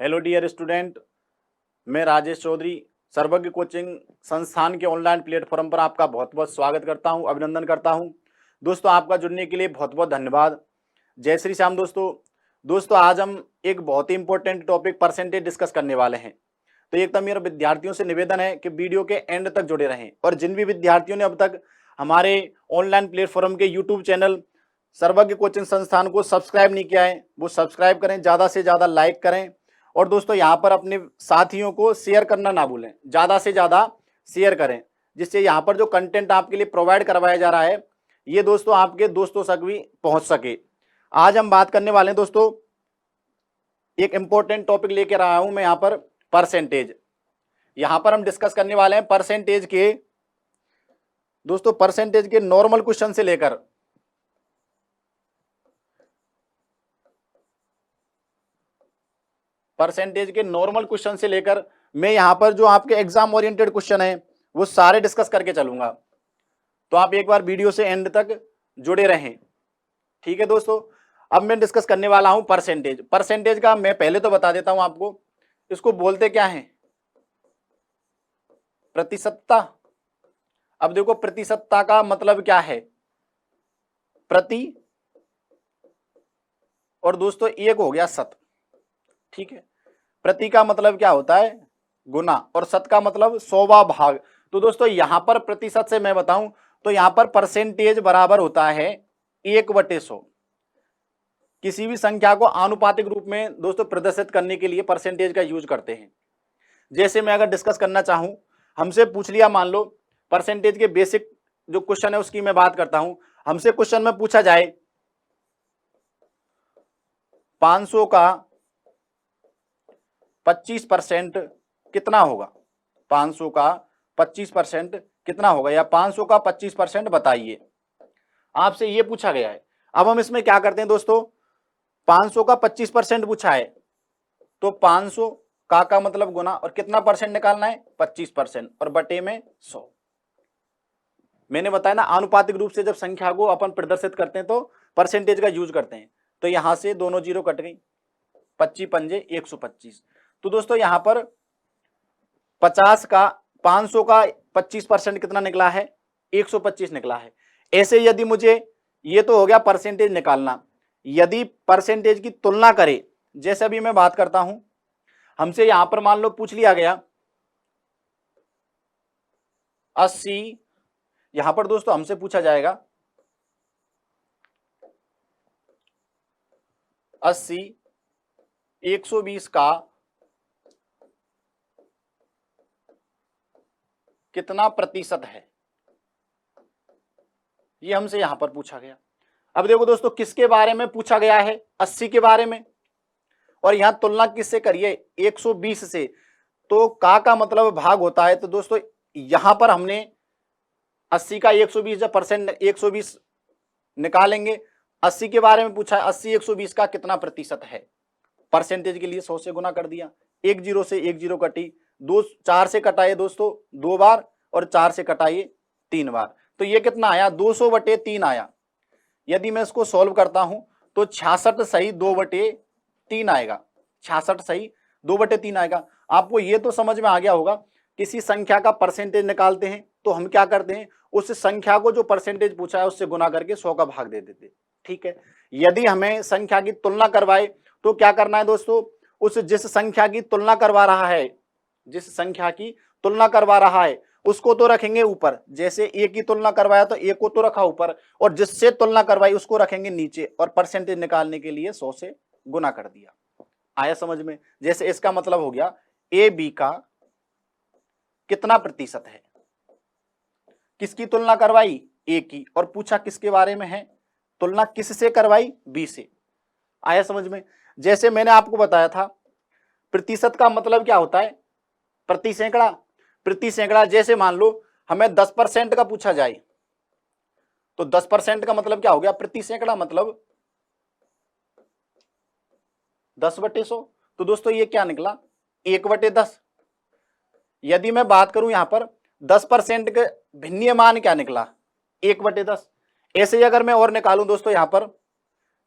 Hello dear student, मैं राजेश चौधरी सर्वज्ञ coaching संस्थान के ऑनलाइन प्लेटफॉर्म पर आपका बहुत बहुत स्वागत करता हूं, अभिनंदन करता हूं। दोस्तों, आपका जुड़ने के लिए बहुत बहुत धन्यवाद। जय श्री श्याम। दोस्तों आज हम एक बहुत ही इंपॉर्टेंट टॉपिक परसेंटेज डिस्कस करने वाले हैं। तो एक तो मेरा विद्यार्थियों से निवेदन है कि वीडियो के एंड तक जुड़े रहें, और जिन भी विद्यार्थियों ने अब तक हमारे ऑनलाइन प्लेटफॉर्म के यूट्यूब चैनल सर्वज्ञ कोचिंग संस्थान को सब्सक्राइब नहीं किया है वो सब्सक्राइब करें, ज़्यादा से ज़्यादा लाइक करें, और दोस्तों यहाँ पर अपने साथियों को शेयर करना ना भूलें, ज़्यादा से ज़्यादा शेयर करें, जिससे यहाँ पर जो कंटेंट आपके लिए प्रोवाइड करवाया जा रहा है ये दोस्तों आपके दोस्तों तक भी पहुँच सके। आज हम बात करने वाले हैं दोस्तों, एक इंपॉर्टेंट टॉपिक लेकर आया हूं मैं यहाँ पर, परसेंटेज। यहाँ पर हम डिस्कस करने वाले हैं परसेंटेज के दोस्तों, परसेंटेज के नॉर्मल क्वेश्चन से लेकर मैं यहाँ पर जो आपके एग्जाम ओरिएंटेड क्वेश्चन है वो सारे डिस्कस करके चलूंगा। तो आप एक बार वीडियो से एंड तक जुड़े रहें, ठीक है दोस्तों। अब मैं डिस्कस करने वाला हूं परसेंटेज का मैं पहले तो बता देता हूं आपको, इसको बोलते क्या है, प्रतिशतता। अब देखो प्रतिशतता का मतलब क्या है, प्रति और दोस्तों एक हो गया शत, ठीक है। प्रति का मतलब क्या होता है, गुना, और शत का मतलब 100वां भाग। तो दोस्तों यहां पर प्रतिशत से मैं बताऊं तो यहां पर परसेंटेज बराबर होता है 1/100। किसी भी संख्या को आनुपातिक रूप में दोस्तों प्रदर्शित करने के लिए परसेंटेज का यूज करते हैं। जैसे मैं अगर डिस्कस करना चाहूं, हमसे पूछ लिया, मान लो परसेंटेज के बेसिक जो क्वेश्चन है उसकी मैं बात करता हूं। हमसे क्वेश्चन में पूछा जाए 500 का 25% कितना होगा, 500 का 25% कितना होगा, या 500 का 25% बताइए, आपसे ये पूछा गया है। अब हम इसमें क्या करते हैं दोस्तों, 500 का 25% पूछा है तो 500 का मतलब गुना, और कितना परसेंट निकालना है, 25%, और बटे में 100। मैंने बताया ना, आनुपातिक रूप से जब संख्या को अपन प्रदर्शित करते हैं तो परसेंटेज का यूज करते हैं। तो यहां से दोनों जीरो कट गई, 25 पंजे 125। तो दोस्तों यहां पर 500 का 25% कितना निकला है, 125 निकला है। ऐसे यदि मुझे, ये तो हो गया परसेंटेज निकालना, यदि परसेंटेज की तुलना करें, जैसे अभी मैं बात करता हूं, हमसे यहां पर मान लो पूछ लिया गया 80, यहां पर दोस्तों हमसे पूछा जाएगा 80 120 का कितना प्रतिशत है, ये हमसे यहां पर पूछा गया। अब देखो दोस्तों किसके बारे में पूछा गया है, 80 के बारे में, और यहां तुलना किससे करिए, 120 से। तो का मतलब भाग होता है। तो दोस्तों यहां पर हमने 80 का 120 जब परसेंट 120 निकालेंगे, 80 के बारे में पूछा है, 80 120 का कितना प्रतिशत है, परसेंटेज के लिए 100 से गुना कर दिया, एक जीरो से एक जीरो कटी, 4 से कटाइए दोस्तों 2 बार, और 4 से कटाइए 3 बार। तो ये कितना आया, 200/3 आया। यदि मैं इसको सॉल्व करता हूं तो 66 सही 2/3 आएगा, 66 सही 2/3 आएगा। आपको ये तो समझ में आ गया होगा, किसी संख्या का परसेंटेज निकालते हैं तो हम क्या करते हैं, उस संख्या को जो परसेंटेज पूछा है उससे गुना करके 100 का भाग दे देते, ठीक है। यदि हमें संख्या की तुलना करवाए तो क्या करना है दोस्तों, उस जिस संख्या की तुलना करवा रहा है, जिस संख्या की तुलना करवा रहा है उसको तो रखेंगे ऊपर, जैसे एक की तुलना करवाया तो एक को तो रखा ऊपर, और जिससे तुलना करवाई उसको रखेंगे नीचे, और परसेंटेज निकालने के लिए 100 से गुना कर दिया। आया समझ में। जैसे इसका मतलब हो गया ए बी का कितना प्रतिशत है, किसकी तुलना करवाई, ए की, और पूछा किसके बारे में है, तुलना किससे करवाई, बी से। आया समझ में। जैसे मैंने आपको बताया था प्रतिशत का मतलब क्या होता है, प्रति सैकड़ा, प्रति सैकड़ा। जैसे मान लो हमें 10% का पूछा जाए तो 10% का मतलब क्या हो गया, प्रति सैकड़ा मतलब 10/100। तो दोस्तों ये क्या निकला, 1/10। यदि मैं बात करूं यहां पर 10% के भिन्नीय मान क्या निकला, 1/10। ऐसे ही अगर मैं और निकालूं दोस्तों, यहां पर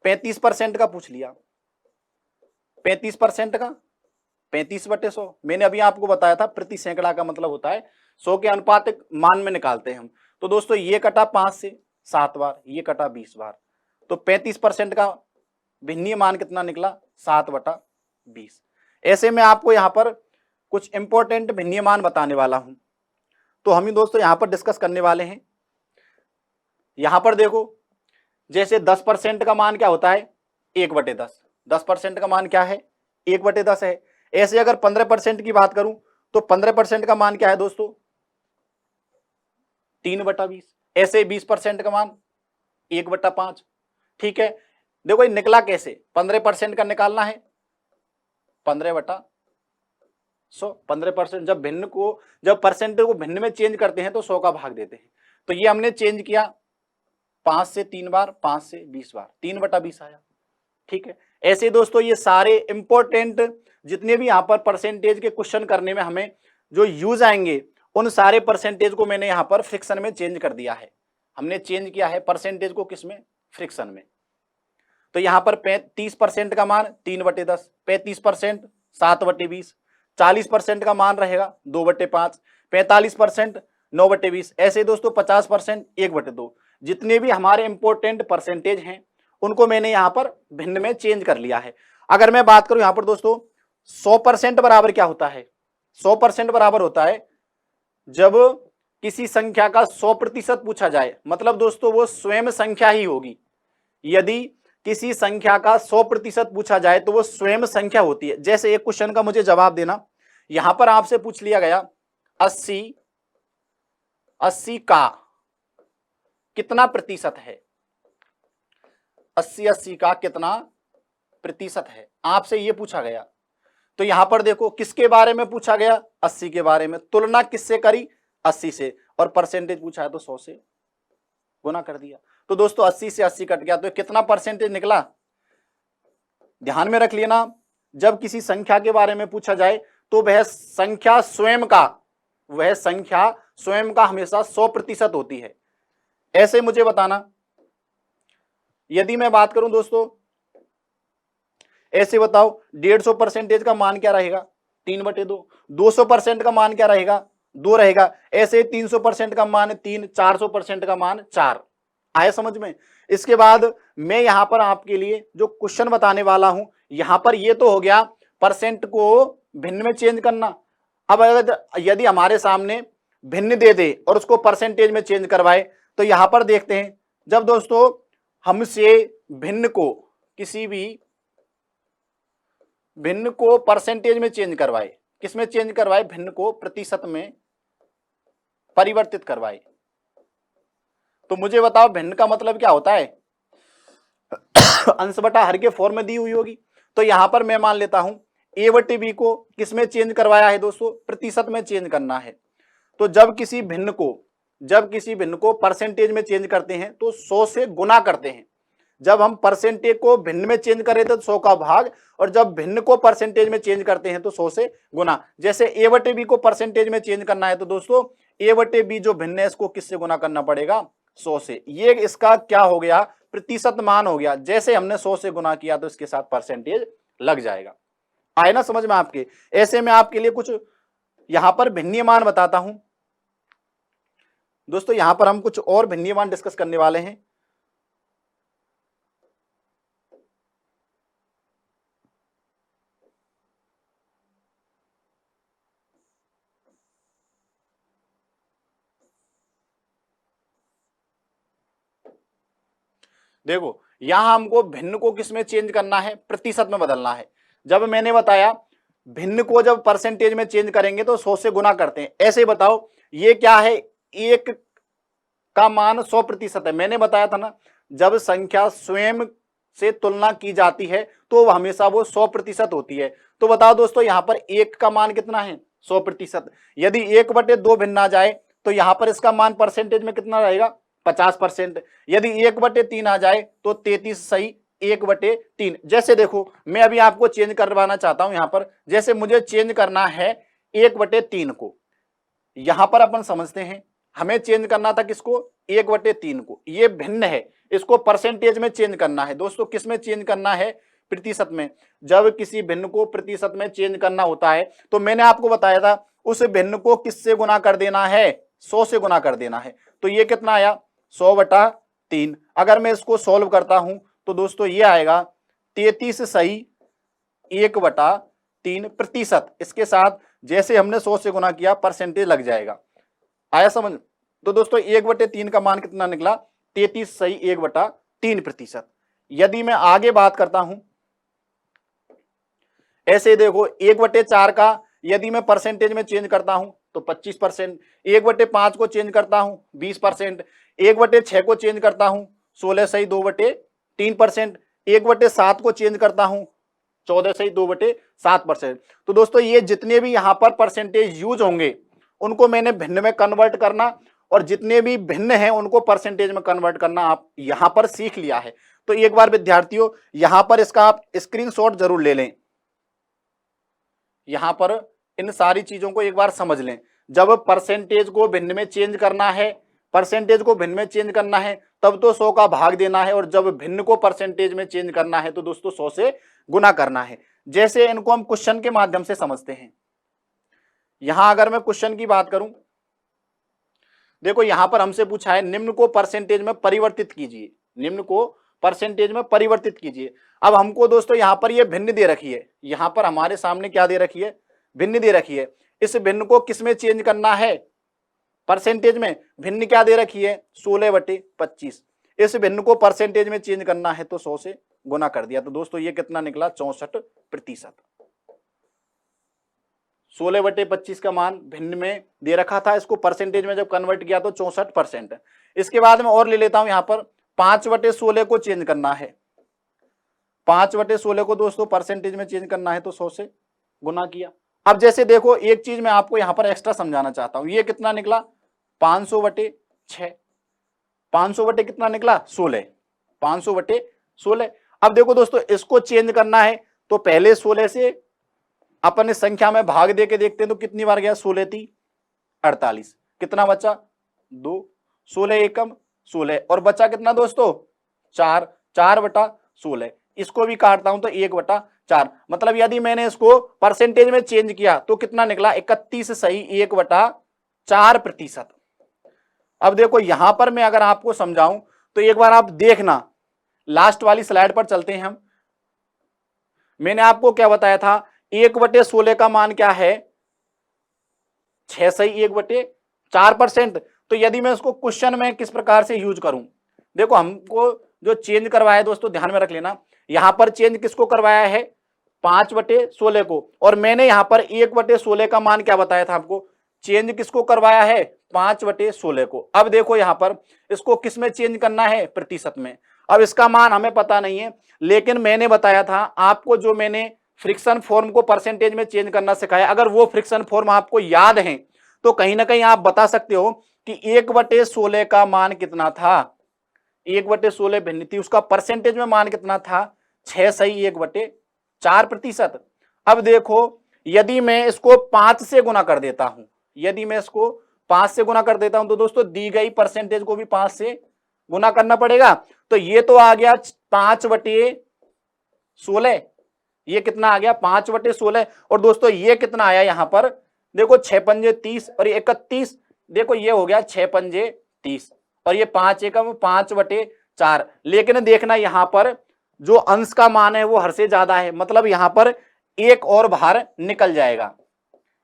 35% का पूछ लिया, 35% का 35/100। मैंने अभी आपको बताया था प्रति सैकड़ा का मतलब होता है 100 के अनुपातिक मान में निकालते हैं हम। तो दोस्तों ये कटा 5 से 7 बार, ये कटा 20 बार, तो 35% का भिन्नीय मान कितना निकला? 7/20। ऐसे में आपको यहां पर कुछ इंपॉर्टेंट भिन्नीय मान बताने वाला हूं, तो हम ही दोस्तों यहां पर डिस्कस करने वाले हैं। यहां पर देखो, जैसे 10% का मान क्या होता है? 1/10। 10% का मान क्या है? 1/10 है। ऐसे अगर 15% की बात करूं तो 15% का मान क्या है दोस्तों? 3/20। ऐसे 20% का मान 1/5। ठीक है, देखो ये निकला कैसे? 15% का निकालना है 15/100। 15% जब परसेंटेज को भिन्न में चेंज करते हैं तो 100 का भाग देते हैं। तो ये हमने चेंज किया 5 से 3 बार, 5 से 20 बार, 3/20 आया। ठीक है, ऐसे दोस्तों ये सारे इंपॉर्टेंट जितने भी यहां पर परसेंटेज के क्वेश्चन करने में हमें जो यूज आएंगे, उन सारे परसेंटेज को मैंने यहां पर फ्रिक्शन में चेंज कर दिया है। हमने चेंज किया है परसेंटेज को किसमें? फ्रिक्शन में। तो यहां पर 30% का मान 3/10, 35% 7/20, 40% का मान रहेगा 2/5, 45% 9/20, ऐसे दोस्तों 50% 1/2। जितने भी हमारे इंपॉर्टेंट परसेंटेज हैं उनको मैंने यहां पर भिन्न में चेंज कर लिया है। अगर मैं बात करूं यहां पर दोस्तों 100% बराबर क्या होता है? 100% बराबर होता है जब किसी संख्या का 100% पूछा जाए, मतलब दोस्तों वो स्वयं संख्या ही होगी। यदि किसी संख्या का 100% पूछा जाए तो वो स्वयं संख्या होती है। जैसे एक क्वेश्चन का मुझे जवाब देना, यहां पर आपसे पूछ लिया गया 80 का कितना प्रतिशत है? 80 का कितना प्रतिशत है, आपसे यह पूछा गया। तो यहां पर देखो किसके बारे में पूछा गया? 80 के बारे में। तुलना किससे करी? 80 से। और परसेंटेज पूछा है तो 100 से गुना कर दिया। तो दोस्तों 80 से 80 कट गया तो कितना परसेंटेज निकला? ध्यान में रख लेना, जब किसी संख्या के बारे में पूछा जाए तो वह संख्या स्वयं का हमेशा 100% होती है। ऐसे मुझे बताना, यदि मैं बात करूं दोस्तों, ऐसे बताओ 150% का मान क्या रहेगा? 3/2। 200% का मान क्या रहेगा? 2 रहेगा। ऐसे 300% का मान 3, 400% का मान 4। आया समझ में? इसके बाद मैं यहां पर आपके लिए जो क्वेश्चन बताने वाला हूं, यहां पर ये तो हो गया परसेंट को भिन्न में चेंज करना। अब यदि हमारे सामने भिन्न दे दे और उसको परसेंटेज में चेंज करवाए, तो यहां पर देखते हैं, जब दोस्तों हमसे भिन्न को किसी भी भिन्न को परसेंटेज में चेंज करवाए, किसमें चेंज करवाए? भिन्न को प्रतिशत में परिवर्तित करवाए। तो मुझे बताओ भिन्न का मतलब क्या होता है? अंश बटा हर के फॉर्म में दी हुई होगी। तो यहां पर मैं मान लेता हूं a/b को किसमें चेंज करवाया है दोस्तों? प्रतिशत में चेंज करना है। तो जब किसी भिन्न को परसेंटेज में चेंज करते हैं तो 100 से गुना करते हैं। जब हम परसेंटेज को भिन्न में चेंज कर रहे थे तो 100 का भाग, और जब भिन्न को परसेंटेज में चेंज करते हैं तो 100 से गुना। जैसे a/b को परसेंटेज में चेंज करना है तो दोस्तों a/b जो भिन्न है इसको किससे गुना करना पड़ेगा? 100 से। ये इसका क्या हो गया? प्रतिशत मान हो गया। जैसे हमने 100 से गुना किया तो इसके साथ परसेंटेज लग जाएगा। आए ना समझ में आपके? ऐसे में आपके लिए कुछ यहां पर भिन्नीय मान बताता हूं दोस्तों। यहां पर हम कुछ और भिन्नीय मान डिस्कस करने वाले हैं। देखो यहां हमको भिन्न को किसमें चेंज करना है? प्रतिशत में बदलना है। जब मैंने बताया भिन्न को जब परसेंटेज में चेंज करेंगे तो 100 से गुना करते हैं। ऐसे बताओ ये क्या है? 1 का मान 100% है। मैंने बताया था ना, जब संख्या स्वयं से तुलना की जाती है तो हमेशा वो 100% होती है। तो बताओ दोस्तों यहां पर 1 का मान कितना है? 100%। यदि 1/2 भिन्न आ जाए तो यहां पर इसका मान परसेंटेज में कितना रहेगा? 50%। यदि 1/3 आ जाए तो 33 सही 1/3। जैसे देखो मैं अभी आपको चेंज करवाना चाहता हूं। यहां पर जैसे मुझे चेंज करना है 1/3 को, यहां पर अपन समझते हैं हमें चेंज करना था किसको? 1/3 को। ये भिन्न है, इसको परसेंटेज में चेंज करना है। दोस्तों किस में चेंज करना है? प्रतिशत में। जब किसी भिन्न को प्रतिशत में चेंज करना होता है तो मैंने आपको बताया था उस भिन्न को किससे गुना कर देना है, 100 से गुना कर देना है। तो ये कितना आया 100/3। अगर मैं इसको सॉल्व करता हूं तो दोस्तों ये आएगा 33 सही 1/3 प्रतिशत। इसके साथ जैसे हमने 100 से गुना किया परसेंटेज लग जाएगा। आया समझ? तो दोस्तों 1/3 का मान कितना निकला 33 सही 1/3 प्रतिशत। यदि मैं आगे बात करता हूं ऐसे देखो 1/4 का यदि मैं परसेंटेज में चेंज करता हूं तो 25%, 1/5 को चेंज करता हूं 20%, 1/6 को चेंज करता हूं 16 सही 2/3%, 1/7 को चेंज करता हूं 14 सही 2/7%। तो दोस्तों ये जितने भी यहां पर परसेंटेज यूज होंगे उनको मैंने भिन्न में कन्वर्ट करना और जितने भी भिन्न हैं उनको परसेंटेज में कन्वर्ट करना आप यहां पर सीख लिया है। तो एक बार विद्यार्थियों यहां पर इसका आप स्क्रीनशॉट जरूर ले लें, यहां पर इन सारी चीजों को एक बार समझ लें। जब परसेंटेज को भिन्न में चेंज करना है, परसेंटेज को भिन्न में चेंज करना है तब तो 100 का भाग देना है, और जब भिन्न को परसेंटेज में चेंज करना है तो दोस्तों 100 से गुना करना है। जैसे इनको हम क्वेश्चन के माध्यम से समझते हैं। यहां अगर मैं क्वेश्चन की बात करूं, देखो यहां पर हमसे पूछा है निम्न को परसेंटेज में परिवर्तित कीजिए, निम्न को परसेंटेज में परिवर्तित कीजिए। अब हमको दोस्तों यहां पर ये भिन्न दे रखी है, यहां पर हमारे सामने क्या दे रखी है, भिन्न दे रखी है। इस भिन्न को किस में चेंज करना है, परसेंटेज में। भिन्न क्या दे रखी है 16/25। इस भिन्न को परसेंटेज में चेंज करना है तो 100 से गुना कर दिया। तो दोस्तों ये कितना निकला 64%। 16/25 का मान भिन्न में दे रखा था, इसको परसेंटेज में जब कन्वर्ट किया तो 64% है। इसके बाद में और ले लेता हूं, यहां पर 5/16 को चेंज करना है। 5/16 को दोस्तों परसेंटेज में चेंज करना है तो 100 से गुना किया। अब जैसे देखो एक चीज मैं आपको यहां पर एक्स्ट्रा समझाना चाहता हूं, ये कितना निकला 500/6। 500 कितना निकला 16, 500/16। अब देखो दोस्तों इसको चेंज करना है तो पहले 16 से अपन इस संख्या में भाग दे के देखते हैं तो कितनी बार गया 16 × 48, कितना बचा 2, 16 एकम 16 और बचा कितना दोस्तों 4, 4/16। इसको भी काटता हूं तो 1/4। मतलब यदि मैंने इसको परसेंटेज में चेंज किया तो कितना निकला 31 सही 1/4%। अब देखो यहां पर मैं अगर आपको समझाऊं तो एक बार आप देखना, लास्ट वाली स्लाइड पर चलते हैं हम। मैंने आपको क्या बताया था 1/16 का मान क्या है 6 सही 1/4%। तो यदि मैं इसको क्वेश्चन में किस प्रकार से यूज करूं, देखो हमको जो चेंज करवाया है दोस्तों ध्यान में रख लेना, यहां पर चेंज किसको करवाया है 5/16 को, और मैंने यहां पर 1/16 का मान क्या बताया था आपको, चेंज किसको करवाया है 5/16 को। अब देखो यहां पर इसको किस में चेंज करना है प्रतिशत में। अब इसका मान हमें पता नहीं है, लेकिन मैंने बताया था आपको, जो मैंने फ्रिक्शन फॉर्म को परसेंटेज में चेंज करना सिखाया, अगर वो फ्रिक्शन फॉर्म आपको याद है तो कहीं ना कहीं आप बता सकते हो कि 1/16 का मान कितना था, 1/16 भिन्न थी, उसका परसेंटेज में मान कितना था 6 सही 1/4%। अब देखो यदि मैं इसको 5 से गुना कर देता हूं, यदि मैं इसको 5 से गुना कर देता हूं तो दोस्तों दी गई परसेंटेज को भी 5 से गुना करना पड़ेगा। तो ये तो आ गया 5/16, ये कितना आ गया 5/16। और दोस्तों ये कितना आया यहां पर देखो 6 पंजे 30 और 31, देखो ये हो गया 6 पंजे 30 और ये 5 एकम 5/4। लेकिन देखना यहां पर जो अंश का मान है वो हर से ज्यादा है, मतलब यहां पर एक और बाहर निकल जाएगा।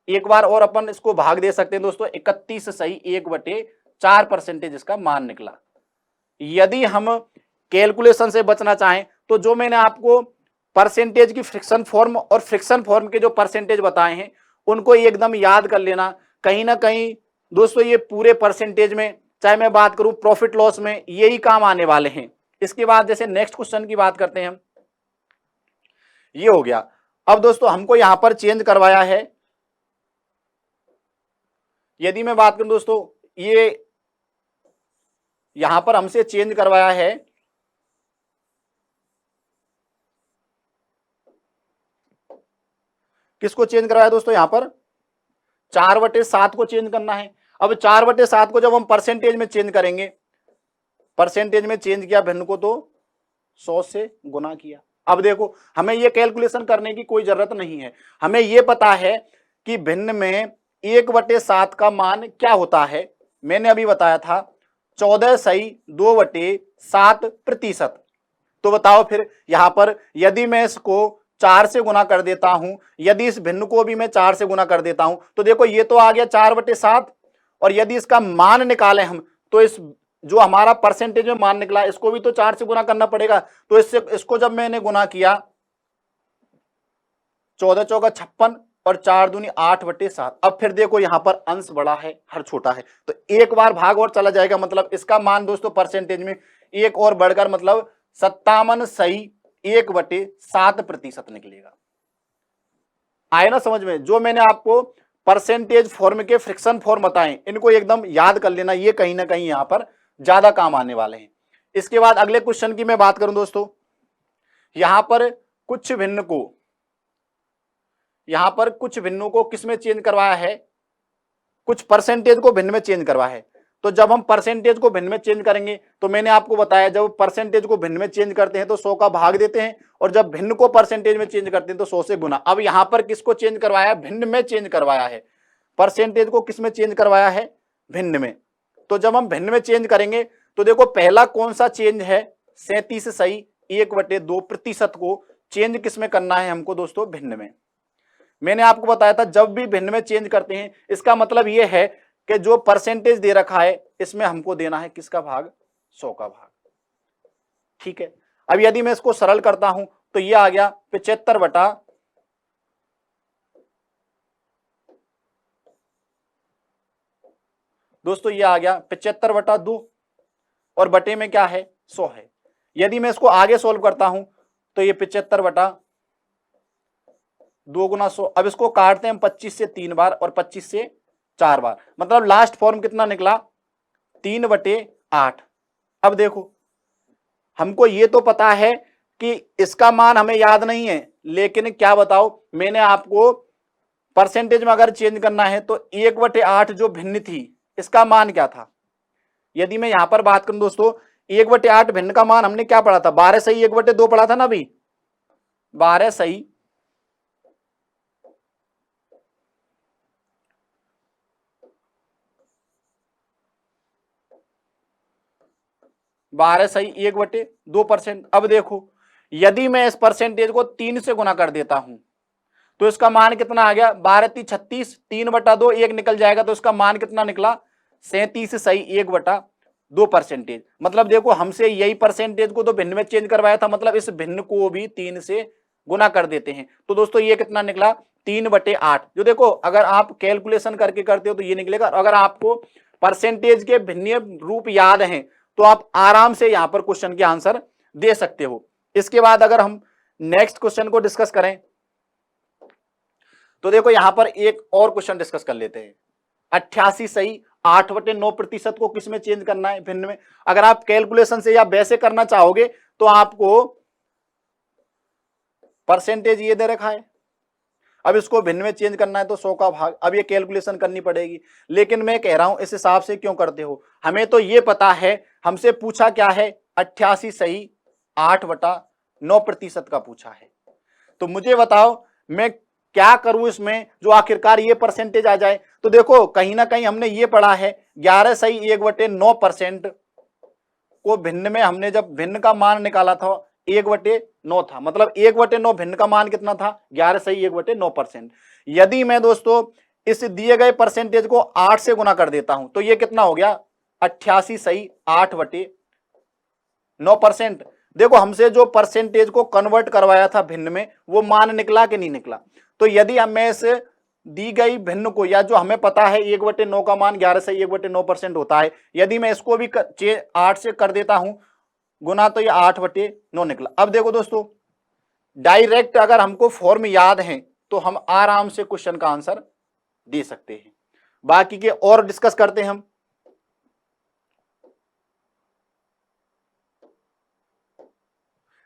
एक बार और अपन इसको भाग दे सकते हैं दोस्तों, 31 सही 1/4% इसका मान निकला। यदि हम कैलकुलेशन से बचना चाहें तो जो मैंने आपको परसेंटेज की फ्रिक्शन फॉर्म और फ्रिक्शन फॉर्म के जो परसेंटेज बताए हैं उनको एकदम याद कर लेना। कहीं ना कहीं दोस्तों ये पूरे परसेंटेज में, चाहे मैं बात करूं प्रॉफिट लॉस में, यही काम आने वाले हैं। इसके बाद जैसे नेक्स्ट क्वेश्चन की बात करते हैं हम, ये हो गया। अब दोस्तों हमको यहां पर चेंज करवाया है, यदि मैं बात करूं दोस्तों ये यहां पर हमसे चेंज करवाया है किसको चेंज करवाया दोस्तों, यहां पर 4/7 को चेंज करना है। अब 4/7 को जब हम परसेंटेज में चेंज करेंगे, परसेंटेज में चेंज किया भिन्न को तो 100 से गुना किया, अब देखो हमें ये कैलकुलेशन करने की कोई जरूरत नहीं है, हमें ये पता है कि भिन्न में 1/7 का मान क्या होता है। मैंने अभी बताया था 14/2/7%। तो बताओ फिर यहां पर यदि मैं इसको 4 से गुना कर देता हूं, यदि इस भिन्न को भी मैं 4 से गुना कर देता हूं, तो देखो ये तो आ गया 4/7, और यदि इसका मान निकालें हम तो इस जो हमारा परसेंटेज में मान निकला इसको भी तो 4 से गुना करना पड़ेगा। तो इसको जब मैंने गुना किया 14 चौका 56 और 4 दूनी 8/7। अब फिर देखो यहां पर अंश बड़ा है हर छोटा है, तो एक बार भाग और चला जाएगा, मतलब इसका मान दोस्तों परसेंटेज में एक और बढ़कर मतलब 57.1/7% निकलेगा। आए ना समझ में? जो मैंने आपको परसेंटेज फॉर्म के फ्रिक्शन फॉर्म बताएं इनको एकदम याद कर लेना, ये कहीं ना कहीं यहां पर ज्यादा काम आने वाले हैं। इसके बाद अगले क्वेश्चन की मैं बात करूं दोस्तों, यहां पर कुछ भिन्नों को किस में चेंज करवाया है, कुछ परसेंटेज को भिन्न में चेंज करवाया है। तो जब हम परसेंटेज को भिन्न में चेंज करेंगे तो मैंने आपको बताया जब परसेंटेज को भिन्न में चेंज करते हैं तो 100 का भाग देते हैं, और जब भिन्न को परसेंटेज में चेंज करते हैं तो 100 से गुना। अब यहां पर किसको चेंज करवाया? भिन्न में चेंज करवाया है। परसेंटेज को किस में चेंज करवाया है? भिन्न में। तो जब हम भिन्न में चेंज करेंगे तो देखो पहला कौन सा चेंज है? 37.1/2% को चेंज किस में करना है हमको दोस्तों? भिन्न में। मैंने आपको बताया था जब भी भिन्न में चेंज करते हैं इसका मतलब यह है कि जो परसेंटेज दे रखा है इसमें हमको देना है किसका भाग? 100 का भाग। ठीक है, अब यदि मैं इसको सरल करता हूं तो यह आ गया 75 दोस्तों, ये आ गया 75/2 और बटे में क्या है? 100 है। यदि मैं इसको आगे सोल्व करता हूं तो ये 75/2 गुना 100। अब इसको काटते हैं हम 25 से 3 बार और 25 से 4 बार, मतलब लास्ट फॉर्म कितना निकला? 3/8। अब देखो हमको ये तो पता है कि इसका मान हमें याद नहीं है, लेकिन क्या बताओ मैंने आपको परसेंटेज में अगर चेंज करना है तो 1/8 जो भिन्न थी इसका मान क्या था? यदि मैं यहां पर बात करूं दोस्तों 1/8 भिन्न का मान हमने क्या पढ़ा था? 12 सही 1/2 पढ़ा था ना अभी, 12 सही 1/2%। अब देखो यदि मैं इस परसेंटेज को 3 से गुना कर देता हूं तो इसका मान कितना आ गया? 12×3 36, 3/2 1 निकल जाएगा, तो इसका मान कितना निकला? 37 सही 1/2%। मतलब देखो हमसे यही परसेंटेज को तो भिन्न में चेंज करवाया था, मतलब इस भिन्न को भी 3 से गुना कर देते हैं। तो दोस्तों ये कितना निकला? 3/8। जो देखो अगर आप कैलकुलेशन करके करते हो तो ये निकलेगा। अगर आपको परसेंटेज के भिन्न रूप याद हैं तो आप आराम से यहां पर क्वेश्चन के आंसर दे सकते हो। इसके बाद अगर हम नेक्स्ट क्वेश्चन को डिस्कस करें तो देखो यहां पर एक और क्वेश्चन डिस्कस कर लेते हैं। 88 सही 8/9% को किस में चेंज करना है? भिन्न में। अगर आप कैलकुलेशन से या वैसे करना चाहोगे तो आपको परसेंटेज ये दे रखा है, अब इसको भिन्न में चेंज करना है तो 100 का भाग। अब ये कैलकुलेशन करनी पड़ेगी, लेकिन मैं कह रहा हूं इस हिसाब से क्यों करते हो? हमें तो ये पता है, हमसे पूछा क्या है? 88 सही 8/9% का पूछा है। तो मुझे बताओ मैं क्या करूं इसमें जो आखिरकार ये परसेंटेज आ जाए? तो देखो कहीं ना कहीं हमने ये पढ़ा है 11 सही 1/9% को भिन्न में हमने जब भिन्न का मान निकाला था 1/9 था, मतलब 1/9 भिन्न का मान कितना था? 11 सही 1/9%। यदि मैं दोस्तों इस दिए गए परसेंटेज को 8 से गुना कर देता हूं तो ये कितना हो गया? 88 सही 8/9%। देखो हमसे जो परसेंटेज को कन्वर्ट करवाया था भिन्न में वो मान निकला कि नहीं निकला? तो यदि मैं इस दी गई भिन्न को, या जो हमें पता है 1/9 का मान 11 से 1/9% होता है, यदि मैं इसको भी 8 से कर देता हूं गुना तो ये 8/9 निकला। अब देखो दोस्तों डायरेक्ट अगर हमको फॉर्म याद है तो हम आराम से क्वेश्चन का आंसर दे सकते हैं। बाकी के और डिस्कस करते हैं हम।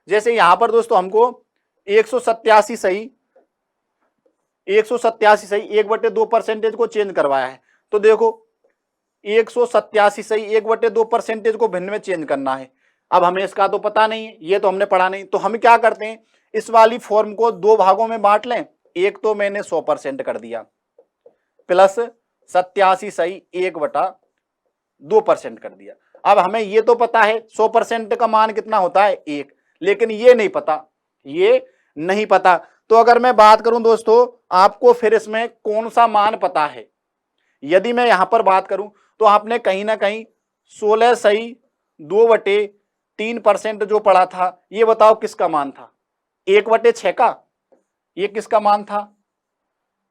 जैसे यहां पर दोस्तों हमको 187 सही 1/2% को चेंज करवाया है। तो देखो 187 सही 1/2% को भिन्न में चेंज करना है। अब हमें इसका तो पता नहीं है, ये तो हमने पढ़ा नहीं, तो हम क्या करते हैं, इस वाली फॉर्म को दो भागों में बांट लें। एक तो मैंने 100% कर दिया, प्लस 87 सही 1/2% कर दिया। अब हमें ये तो पता है 100% का मान कितना होता है 1, लेकिन ये नहीं पता, ये नहीं पता। तो अगर मैं बात करूं दोस्तों, आपको फिर इसमें कौन सा मान पता है, यदि मैं यहां पर बात करूं तो आपने कहीं ना कहीं 16 सही 2/3% जो पढ़ा था, ये बताओ किसका मान था, 1/6 का। ये किसका मान था,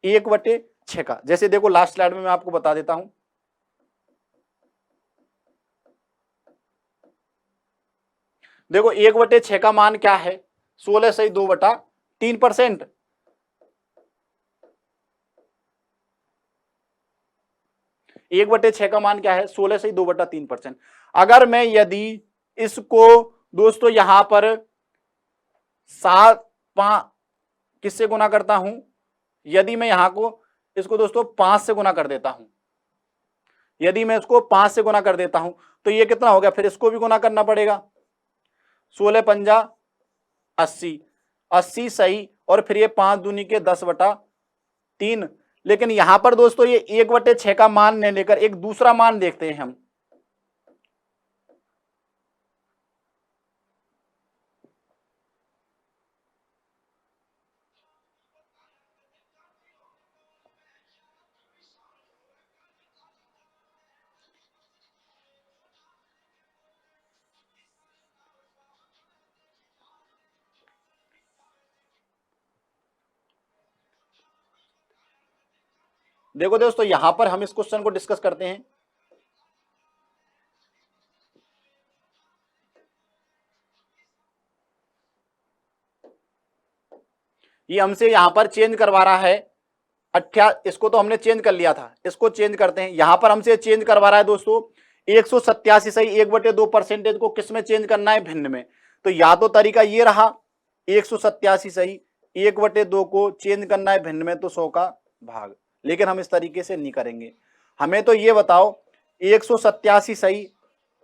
1/6 का। जैसे देखो लास्ट स्लाइड में मैं आपको बता देता हूं, देखो 1/6 का मान क्या है, 16 सही 2/3%। 1/6 का मान क्या है, 16 सही 2/3%। अगर मैं यदि इसको दोस्तों यहां पर 5 किससे गुना करता हूं, यदि मैं यहां को इसको दोस्तों 5 से गुना कर देता हूं, यदि मैं इसको 5 से गुना कर देता हूं तो ये कितना हो गया, फिर इसको भी गुना करना पड़ेगा। 16 पंजा 80, 80 सही, और फिर ये 5 दूनी के 10/3। लेकिन यहां पर दोस्तों ये 1/6 का मान नहीं लेकर एक दूसरा मान देखते हैं हम। देखो दोस्तों यहां पर हम इस क्वेश्चन को डिस्कस करते हैं। ये हमसे यहां पर चेंज करवा रहा है इसको तो हमने चेंज कर लिया था, इसको चेंज करते हैं। यहां पर हमसे चेंज करवा रहा है दोस्तों 187 सही 1/2% को किस में चेंज करना है, भिन्न में। तो या तो तरीका ये रहा 187 सही 1/2 को चेंज करना है भिन्न में, तो 100 का भाग। लेकिन हम इस तरीके से नहीं करेंगे। हमें तो ये बताओ 187 सही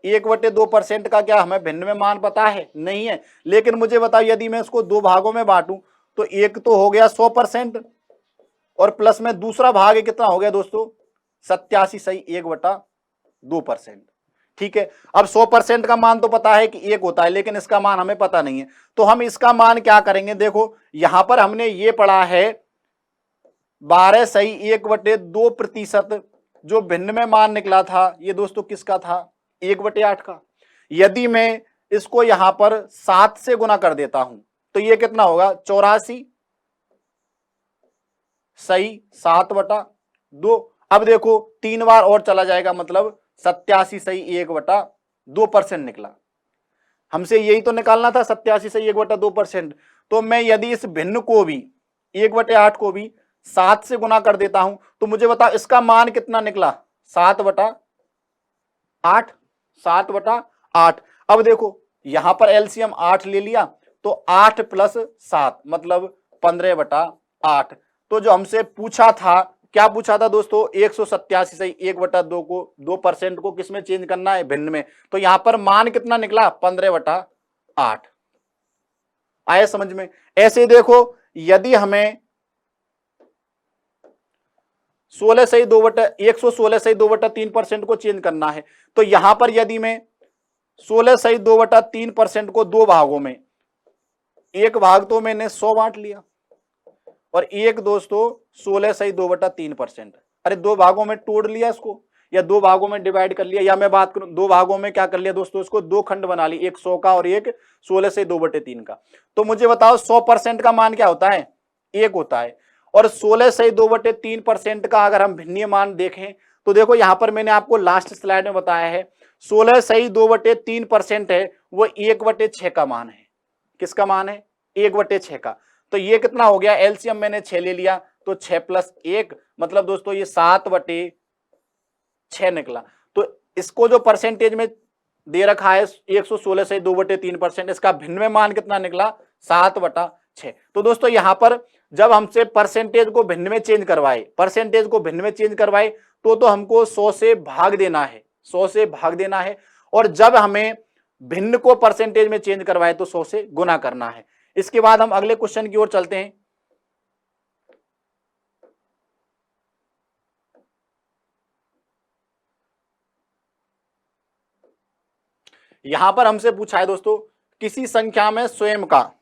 1/2% का क्या हमें भिन्न में मान पता है, नहीं है। लेकिन मुझे बताओ यदि मैं इसको दो भागों में बांटूं तो एक तो हो गया 100% और प्लस में दूसरा भाग कितना हो गया दोस्तों 87 सही 1/2%। ठीक है, अब 100% का मान तो पता है कि 1 होता है, लेकिन इसका मान हमें पता नहीं है। तो हम इसका मान क्या करेंगे, देखो यहां पर हमने ये पढ़ा है 12 सही 1/2%, जो भिन्न में मान निकला था ये दोस्तों किसका था 1/8 का। यदि मैं इसको यहां पर 7 से गुना कर देता हूं तो ये कितना होगा 84 सही 7/2। अब देखो 3 बार और चला जाएगा, मतलब 87 सही 1/2% निकला। हमसे यही तो निकालना था 87 सही 1/2%। तो मैं यदि इस भिन्न को भी 1/8 को भी 7 से गुना कर देता हूं तो मुझे बताओ इसका मान कितना निकला 7/8, 7/8। अब देखो यहां पर एलसीएम 8 ले लिया तो 8 + 7 मतलब 15/8। तो जो हमसे पूछा था, क्या पूछा था दोस्तों 187 सही 1/2 को 2% को किस में चेंज करना है, भिन्न में। तो यहां पर मान कितना निकला 15/8। आया समझ में। ऐसे देखो यदि हमें 116 सही 2/3% को चेंज करना है तो यहां पर यदि मैं 16 सही 2/3% को दो भागों में, एक भाग तो मैंने 100 बांट लिया और एक दोस्तों 16 सही 2/3%, अरे दो भागों में तोड़ लिया इसको, या दो भागों में डिवाइड कर लिया, या मैं बात करूं दो भागों में क्या कर लिया दोस्तों, इसको दो खंड बना ली, एक 100 का और एक 16 सही 2/3 का। तो मुझे बताओ 100% का मान क्या होता है 1 होता है, और 16 सही 2/3% का अगर हम भिन्नीय मान देखें तो देखो यहां पर मैंने आपको लास्ट स्लाइड में बताया है 16 सही 2/3% है वो 1/6 का मान है। किसका मान है 1/6 का। तो ये कितना हो गया, एलसीएम मैंने 6 ले लिया तो 6 + 1 मतलब दोस्तों ये 7/6 निकला। तो इसको जो परसेंटेज में दे रखा है 116 से 2/3%, इसका भिन्न में मान कितना निकला 7/6। तो दोस्तों यहां पर जब हमसे परसेंटेज को भिन्न में चेंज करवाए तो हमको 100 से भाग देना है, 100 से भाग देना है। और जब हमें भिन्न को परसेंटेज में चेंज करवाए तो 100 से गुना करना है। इसके बाद हम अगले क्वेश्चन की ओर चलते हैं। यहां पर हमसे पूछा है दोस्तों, किसी संख्या में स्वयं का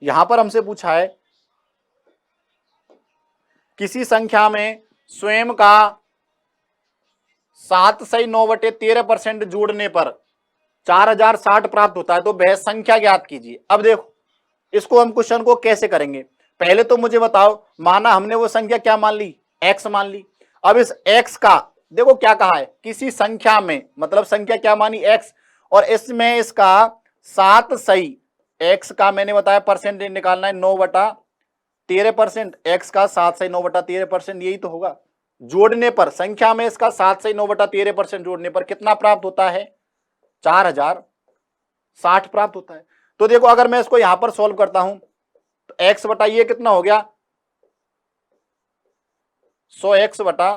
यहां पर हमसे पूछा है किसी संख्या में स्वयं का 7/9/13% जोड़ने पर 4060 प्राप्त होता है, तो वह संख्या ज्ञात कीजिए। अब देखो इसको हम क्वेश्चन को कैसे करेंगे, पहले तो मुझे बताओ, माना हमने वो संख्या क्या मान ली, x मान ली। अब इस x का देखो क्या कहा है, किसी संख्या में, मतलब संख्या क्या मानी x, और इसमें इसका 7 सही, x का मैंने बताया परसेंटेज निकालना है 9/13%, x का 7 सही 9/13%, यही तो होगा। जोड़ने पर संख्या में इसका 7 सही 9/13% जोड़ने पर कितना प्राप्त होता है, 4060 प्राप्त होता है। तो देखो अगर मैं इसको यहां पर सॉल्व करता हूं तो x बटा ये कितना हो गया, 100x बटा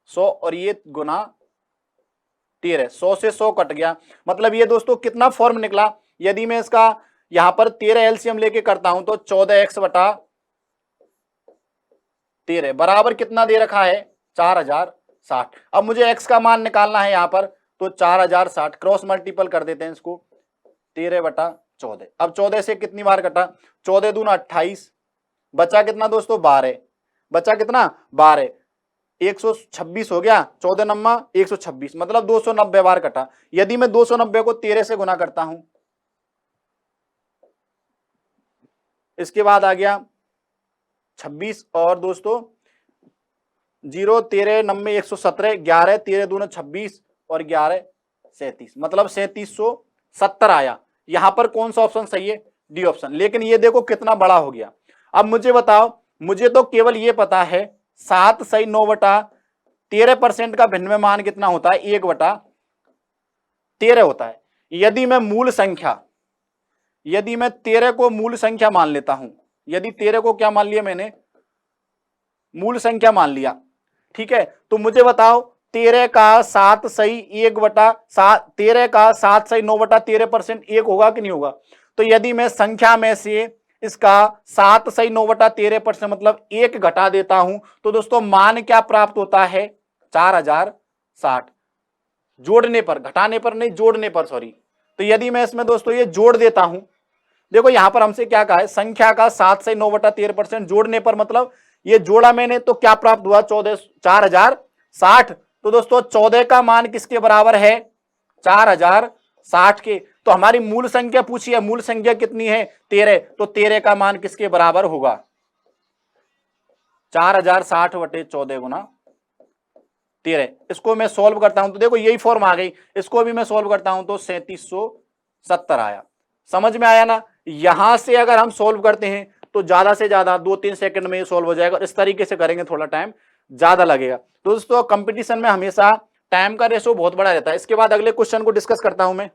100 और ये गुना 13, 100 से 100 कट गया। मतलब ये दोस्तों कितना फॉर्म निकला, यदि मैं इसका यहां पर 13 एलसीएम लेके करता हूं तो 14x बटा 13 बराबर कितना दे रखा है, 4060। अब मुझे x का मान निकालना है यहां पर, तो 4060 क्रॉस मल्टीपल कर देते हैं इसको, 13/14। अब 14 से कितनी बार कटा, 14 दूना 28, बचा कितना दोस्तों 12, बचा कितना 12, 126 हो गया, 14 नम्मा 126, मतलब 290 बार कटा। यदि मैं 290 को 13 से गुना करता हूं, इसके बाद आ गया 26 और दोस्तों 0 13 90 117, 11 13 दूना 26 और 11 37, मतलब 3770 आया। यहां पर कौन सा ऑप्शन सही है, डी ऑप्शन। लेकिन ये देखो कितना बड़ा हो गया। अब मुझे बताओ, मुझे तो केवल ये पता है 7 सही 9/13% का भिन्न में मान कितना होता है, 1/13 होता है। यदि मैं मूल संख्या, यदि मैं 13 को मूल संख्या मान लेता हूं, यदि 13 को क्या मान लिया मैंने, मूल संख्या मान लिया, ठीक है, तो मुझे बताओ 13 का 7 सही 1/7, 13 का 7 सही 9/13% 1 होगा कि नहीं होगा। तो यदि मैं संख्या में से इसका 7 सही 9/13% मतलब 1 घटा देता हूं, तो दोस्तों मान क्या प्राप्त होता है, 4060। जोड़ने पर, घटाने पर नहीं, जोड़ने पर, सॉरी। तो यदि मैं इसमें दोस्तों ये जोड़ देता हूं, देखो यहां पर हमसे क्या कहा है, संख्या का 7 सही 9/13% जोड़ने पर, मतलब ये जोड़ा मैंने तो क्या प्राप्त हुआ, 4060। तो दोस्तों 14 का मान किसके बराबर है, 4060 के। तो हमारी मूल संख्या पूछी है, मूल संख्या कितनी है, 13, तो 13 का मान किसके बराबर होगा, 4060 बटे 14 गुना 13। इसको मैं सॉल्व करता हूं तो देखो यही फॉर्म आ गई, इसको भी मैं सॉल्व करता हूं तो 3770 आया। समझ में आया ना। यहां से अगर हम सॉल्व करते हैं तो ज्यादा से ज्यादा 2-3 सेकंड में ये सॉल्व हो जाएगा, और इस तरीके से करेंगे थोड़ा टाइम ज्यादा लगेगा। तो दोस्तों कंपटीशन में हमेशा टाइम का रेशो बहुत बड़ा रहता है। इसके बाद अगले क्वेश्चन को डिस्कस करता हूं मैं।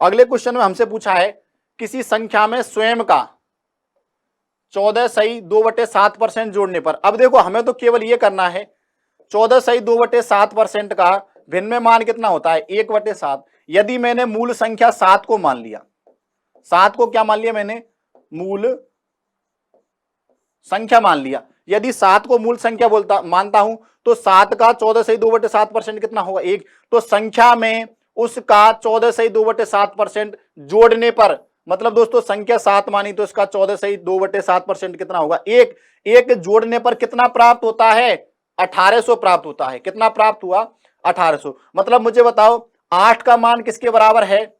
अगले क्वेश्चन में हमसे पूछा है किसी संख्या में स्वयं का 14 सही 2/7% जोड़ने पर। अब देखो हमें तो केवल ये करना है, 14 सही 2/7% का भिन्न में मान कितना होता है, 1/7। यदि मैंने मूल संख्या 7 को मान लिया, 7 को क्या मान लिया मैंने, मूल संख्या मान लिया। यदि 7 को मूल संख्या मानता हूं तो 7 का 14 सही 2/7% कितना होगा, 1। तो संख्या में उसका 14 सही 2/7% जोड़ने पर, मतलब दोस्तों संख्या 7 मानी तो इसका 14 सही 2/7% कितना होगा, 1। 1 जोड़ने पर कितना प्राप्त होता है, 1800 प्राप्त होता है। कितना प्राप्त हुआ, 1800। मतलब मुझे बताओ 8 का मान किसके बराबर है,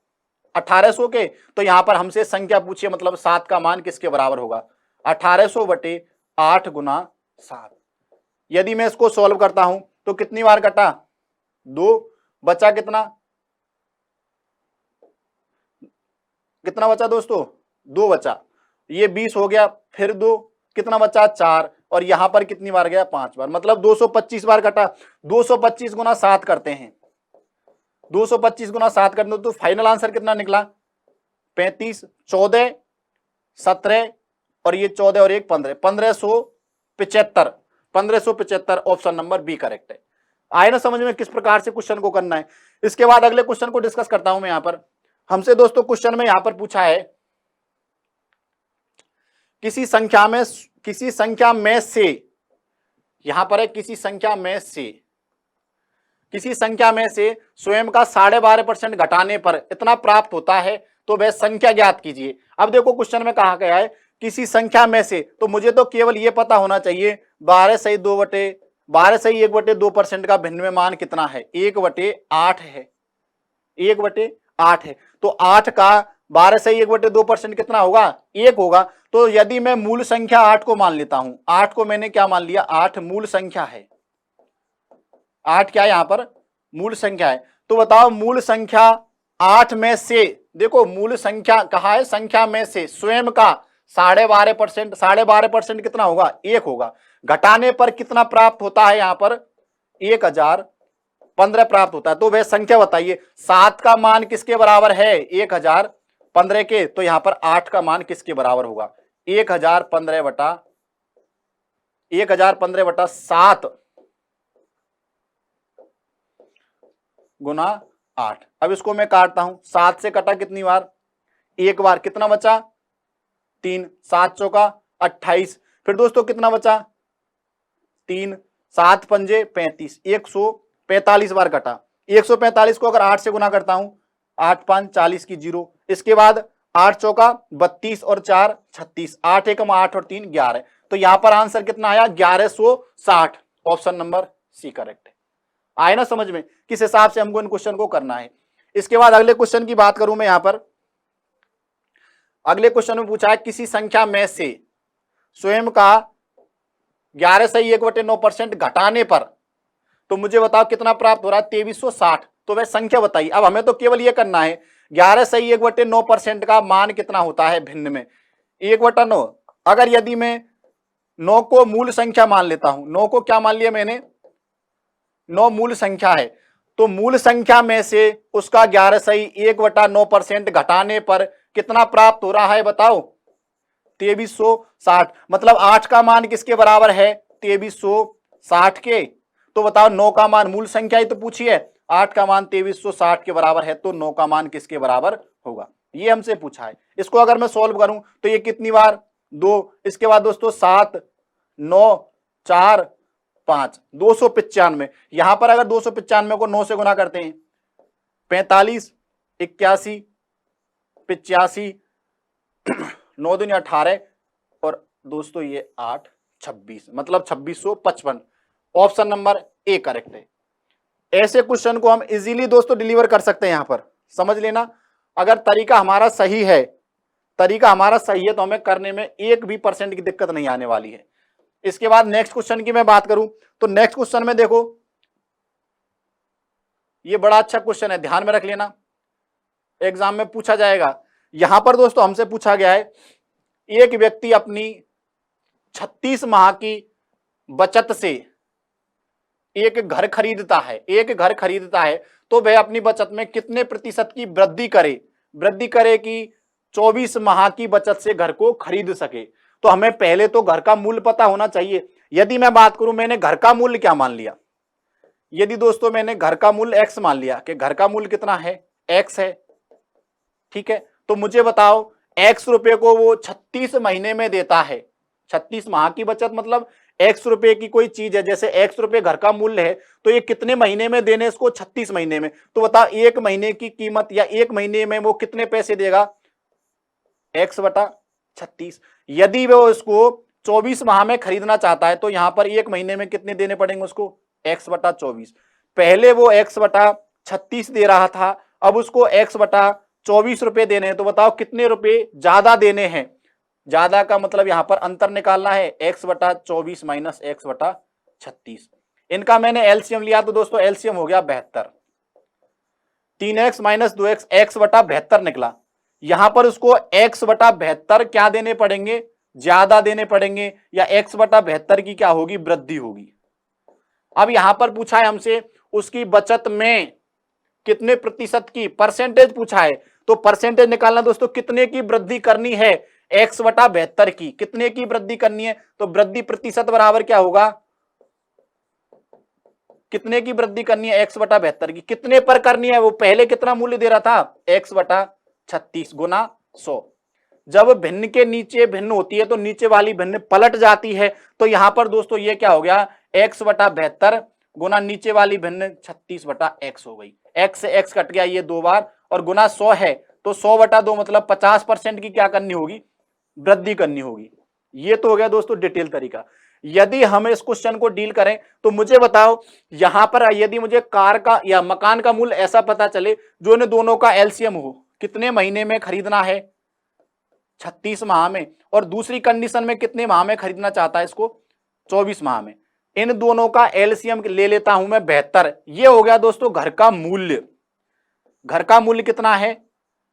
1800 के। तो यहां पर हमसे संख्या पूछिए, मतलब 7 का मान किसके बराबर होगा, 1800 बटे 8 गुना 7। यदि मैं इसको सॉल्व करता हूं तो कितनी बार कटा, 2, बचा कितना, कितना बचा दोस्तों, 2 बचा। ये 20 हो गया, फिर 2, कितना बचा, 4, और यहां पर कितनी बार गया, 5 बार, मतलब 225 बार कटा। 225 गुना 7 करते हैं, 225 गुना 7 कर दो तो फाइनल आंसर कितना निकला 35, 14, 17 और ये 14 और 1 15, 1575, 1575 ऑप्शन नंबर बी करेक्ट है। आए ना समझ में किस प्रकार से क्वेश्चन को करना है। इसके बाद अगले क्वेश्चन को डिस्कस करता हूं मैं। यहां पर हमसे दोस्तों क्वेश्चन में यहां पर पूछा है किसी संख्या में से, यहां पर है किसी संख्या में से स्वयं का 12.5% घटाने पर इतना प्राप्त होता है, तो वह संख्या ज्ञात कीजिए। अब देखो क्वेश्चन में कहा गया है किसी संख्या में से, तो मुझे तो केवल यह पता होना चाहिए 1/2% का भिन्न में मान कितना है, 1/8 है, 1/8 है। तो 8 का 12/1/2% कितना होगा, 1 होगा। तो यदि मैं मूल संख्या 8 को मान लेता हूं, 8 को मैंने क्या मान लिया, 8 मूल संख्या है, 8 क्या यहां पर मूल संख्या है। तो बताओ मूल संख्या 8 में से, देखो मूल संख्या कहा है संख्या में से स्वयं का 12.5%, 12.5% कितना होगा, 1 होगा। घटाने पर कितना प्राप्त होता है, यहां पर 1015 प्राप्त होता है। तो वह संख्या बताइए 7 का मान किसके बराबर है, 1015 के। तो यहां पर 8 का मान किसके बराबर होगा, 1015/7 गुना 8। अब इसको मैं काटता हूं, 7 से कटा कितनी बार, एक बार, कितना बचा 3, 7 चौका 28। फिर दोस्तों कितना बचा 3, 7 पंजे 35, 145 बार कटा। 145 को अगर 8 से गुना करता हूं, 8 5 40 की 0। इसके बाद 8 चौका 32 और 4 36, 8 1 8 और 3 11। तो यहां पर आंसर कितना आया 1160, ऑप्शन नंबर सी करेक्ट है। आए ना समझ में किस हिसाब से हमको इन क्वेश्चन को करना है। इसके बाद अगले क्वेश्चन की बात करूं मैं, यहां पर अगले क्वेश्चन में पूछा है किसी संख्या में से स्वयं का 11/1/9% घटाने पर, तो मुझे बताओ कितना प्राप्त हो रहा है, 2360। तो वह संख्या बताइए। अब हमें तो केवल यह करना है 11/1/9% का मान कितना होता है भिन्न में, 1/9। अगर यदि मैं 9 को मूल संख्या मान लेता हूं, 9 को क्या मान लिया मैंने, 9 मूल संख्या है, तो मूल संख्या में से उसका 11/1/9% घटाने पर कितना प्राप्त हो रहा है बताओ, 2360। मतलब 8 का मान किसके बराबर है, 2360 के। तो बताओ 9 का मान, मूल संख्या ही तो पूछी है, 8 का मान 2360 के बराबर है, तो 9 का मान किसके बराबर होगा, ये हमसे पूछा है। इसको अगर मैं सॉल्व करूं तो ये कितनी बार 2, इसके बाद दोस्तों 7 9 4 5, 295। यहां पर अगर 295 को 9 से गुना करते हैं, 45 81 85 9 दूनी 18 और दोस्तों ये 8 26, मतलब 2655, ऑप्शन नंबर ए करेक्ट है। ऐसे क्वेश्चन को हम इजीली दोस्तों डिलीवर कर सकते हैं। यहां पर समझ लेना, अगर तरीका हमारा सही है, तो हमें करने में 1% की दिक्कत नहीं आने वाली है। इसके बाद नेक्स्ट क्वेश्चन की मैं बात करूं तो नेक्स्ट क्वेश्चन में देखो, ये बड़ा अच्छा क्वेश्चन है, ध्यान में रख लेना, एग्जाम में पूछा जाएगा। यहां पर दोस्तों हमसे पूछा गया है एक व्यक्ति अपनी 36 माह की बचत से एक घर खरीदता है, तो वह अपनी बचत में कितने प्रतिशत की वृद्धि करे कि 24 माह की बचत से घर को खरीद सके। तो हमें पहले तो घर का मूल्य पता होना चाहिए। यदि मैं बात करूं, मैंने घर का मूल्य क्या मान लिया, यदि दोस्तों मैंने घर का मूल्य x मान लिया कि घर का मूल्य कितना है, x है, ठीक है। तो मुझे बताओ x रुपए को वो 36 महीने में देता है, 36 माह की बचत मतलब x रुपए की कोई चीज है, जैसे x रुपए घर का मूल्य है, तो ये कितने महीने में देने इसको, 36 महीने में। तो बताओ 1 महीने की कीमत या 1 महीने में वो कितने पैसे देगा, x/36। यदि वो इसको 24 माह में खरीदना चाहता है, तो यहां पर 1 महीने में कितने देने पड़ेंगे उसको, x/24। पहले वो x/36 दे रहा था, अब उसको x/24 रुपए देने हैं। तो बताओ कितने रुपए ज्यादा देने हैं, ज्यादा का मतलब यहां पर अंतर निकालना है, x/24 माइनस x/36। इनका मैंने एलसीएम लिया, तो दोस्तों एलसीएम हो गया 72, 3x माइनस 2x, x/72 निकला। यहां पर उसको x/72 क्या देने पड़ेंगे, ज्यादा देने पड़ेंगे, या x/72 की क्या होगी, वृद्धि होगी। अब यहां पर पूछा है हमसे उसकी बचत में कितने प्रतिशत की, परसेंटेज पूछा है, तो परसेंटेज निकालना दोस्तों, कितने की वृद्धि करनी है, x बटा 72 की, कितने की वृद्धि करनी है, तो वृद्धि प्रतिशत बराबर क्या होगा, कितने की वृद्धि करनी है, x बटा 72 की, कितने पर करनी है, वो पहले कितना मूल्य दे रहा था, x बटा 36 गुना 100। जब भिन्न के नीचे भिन्न होती है तो नीचे वाली भिन्न पलट जाती है, तो यहां पर दोस्तों ये क्या हो गया, x बटा 72 गुना नीचे वाली भिन्न 36 बटा x हो गई, x से x कट गया ये 2 बार, और गुना 100 है तो 100 बटा 2 मतलब 50% की क्या करनी होगी, वृद्धि करनी होगी। ये तो हो गया दोस्तों डिटेल तरीका। यदि हम इस क्वेश्चन को डील करें तो मुझे बताओ, यहां पर यदि मुझे कार का या मकान का मूल्य ऐसा पता चले जो इन दोनों का एलसीएम हो, कितने महीने में खरीदना है, 36 माह में, और दूसरी कंडीशन में कितने माह में खरीदना चाहता है इसको, 24 माह में, इन दोनों का एलसीएम ले लेता हूं मैं 72। ये हो गया दोस्तों घर का मूल्य, घर का मूल्य कितना है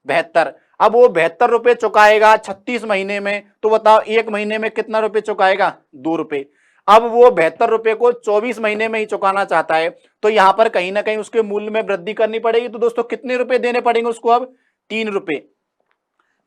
72। अब वो 72 रुपए चुकाएगा 36 महीने में, तो बताओ एक महीने में कितना रुपए चुकाएगा, 2 रुपए। अब वो 72 रुपए को 24 महीने में ही चुकाना चाहता है, तो यहां पर कहीं ना कहीं उसके मूल्य में वृद्धि करनी पड़ेगी। तो दोस्तों कितने रुपए देने पड़ेंगे उसको, अब 3 रुपए।